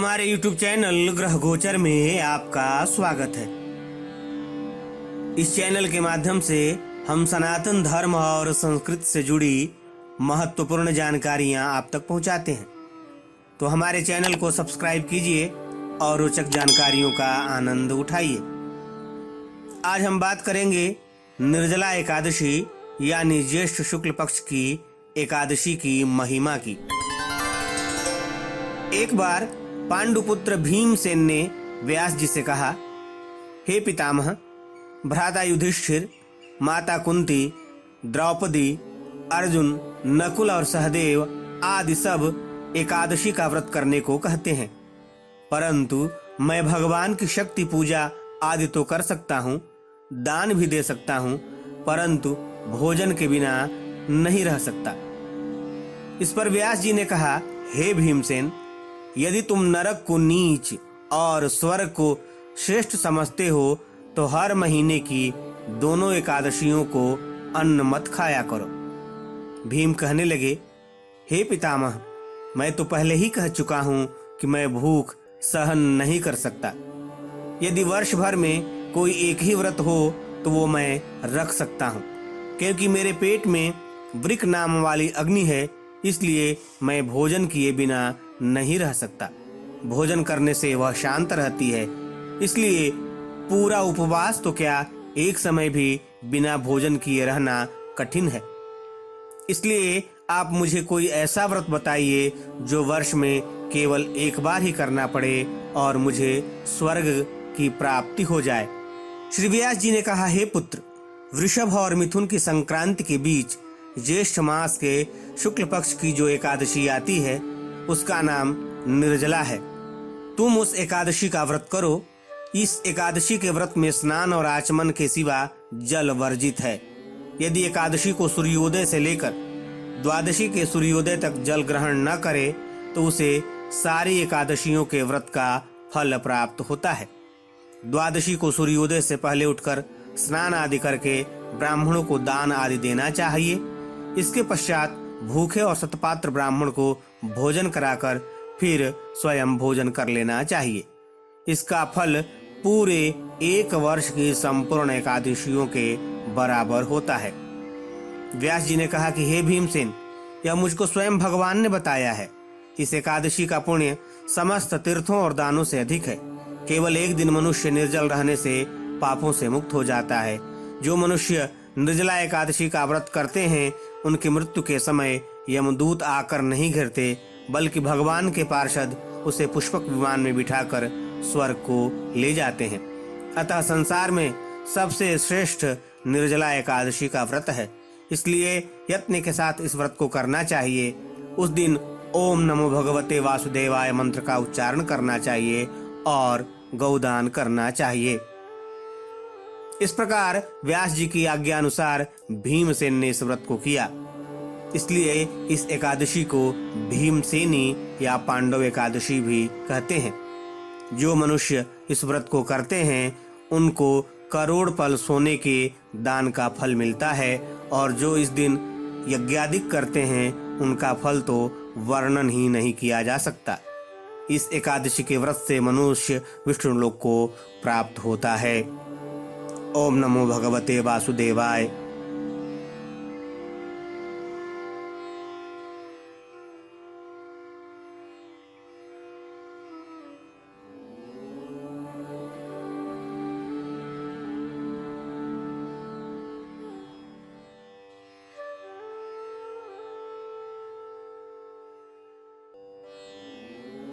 हमारे YouTube channel ग्रह गोचर में आपका स्वागत है। इस चैनल के माध्यम से हम सनातन धर्म और संस्कृति से जुड़ी महत्वपूर्ण जानकारियां आप तक पहुंचाते हैं। तो हमारे चैनल को सब्सक्राइब कीजिए और रोचक जानकारियों का आनंद उठाइए। आज हम बात करेंगे निर्जला एकादशी यानी ज्येष्ठ शुक्ल पक्ष की एकादशी की महिमा की। एक बार पांडुपुत्र भीमसेन ने व्यास जी से कहा, हे पितामह, भ्राता युधिष्ठिर, माता कुंती, द्रौपदी, अर्जुन, नकुल और सहदेव आदि सब एकादशी का व्रत करने को कहते हैं, परंतु मैं भगवान की शक्ति पूजा आदि तो कर सकता हूँ, दान भी दे सकता हूँ, परंतु भोजन के बिना नहीं रह सकता। इस पर व्यास जी ने कहा, हे भीमसेन, यदि तुम नरक को नीच और स्वर्ग को श्रेष्ठ समझते हो तो हर महीने की दोनों एकादशियों को अन्न मत खाया करो। भीम कहने लगे, हे पितामह, मैं तो पहले ही कह चुका हूँ कि मैं भूख सहन नहीं कर सकता। यदि वर्ष भर में कोई एक ही व्रत हो तो वो मैं रख सकता हूँ, क्योंकि मेरे पेट में वृक नाम वाली अग्नि है, इसलिए मैं भोजन किए बिना नहीं रह सकता। भोजन करने से वह शांत रहती है, इसलिए पूरा उपवास तो क्या, एक समय भी बिना भोजन किए रहना कठिन है। इसलिए आप मुझे कोई ऐसा व्रत बताइए जो वर्ष में केवल एक बार ही करना पड़े और मुझे स्वर्ग की प्राप्ति हो जाए। श्री व्यास जी ने कहा, हे पुत्र, वृषभ और मिथुन की संक्रांति के बीच ज्येष्ठ मास के शुक्ल पक्ष की जो एकादशी आती है उसका नाम निर्जला है। तुम उस एकादशी का व्रत करो। इस एकादशी के व्रत में स्नान और आचमन के सिवा जल वर्जित है। यदि एकादशी को सूर्योदय से लेकर द्वादशी के सूर्योदय तक जल ग्रहण न करे तो उसे सारी एकादशियों के व्रत का फल प्राप्त होता है। द्वादशी को सूर्योदय से पहले उठकर स्नान आदि करके ब्राह्मणों को दान आदि देना चाहिए। इसके पश्चात भूखे और सतपात्र ब्राह्मण को भोजन कराकर फिर स्वयं भोजन कर लेना चाहिए। इसका फल पूरे एक वर्ष की संपूर्ण एकादशियों के बराबर होता है। व्यास जी ने कहा कि हे भीमसेन, यह मुझको स्वयं भगवान ने बताया है। इस एकादशी का पुण्य समस्त तीर्थों और दानों से अधिक है। केवल एक दिन मनुष्य निर्जल रहने से पापों से मुक्त हो जाता है। जो मनुष्य निर्जला एकादशी का व्रत करते हैं उनकी मृत्यु के समय यमदूत आकर नहीं घेरते, बल्कि भगवान के पार्षद उसे पुष्पक विमान में बिठाकर स्वर्ग को ले जाते हैं। अतः संसार में सबसे श्रेष्ठ निर्जला एकादशी का व्रत है, इसलिए यत्न के साथ इस व्रत को करना चाहिए। उस दिन ओम नमो भगवते वासुदेवाय मंत्र का उच्चारण करना चाहिए और गौदान करना चाहिए। इस प्रकार व्यास जी की आज्ञा अनुसार भीमसेन ने इस व्रत को किया। इसलिए इस एकादशी को भीमसेनी या पांडव एकादशी भी कहते हैं। जो मनुष्य इस व्रत को करते हैं उनको करोड़ पल सोने के दान का फल मिलता है, और जो इस दिन यज्ञादिक करते हैं उनका फल तो वर्णन ही नहीं किया जा सकता। इस एकादशी के व्रत से मनुष्य विष्णु लोक को प्राप्त होता है। ओम नमो भगवते वासुदेवाय।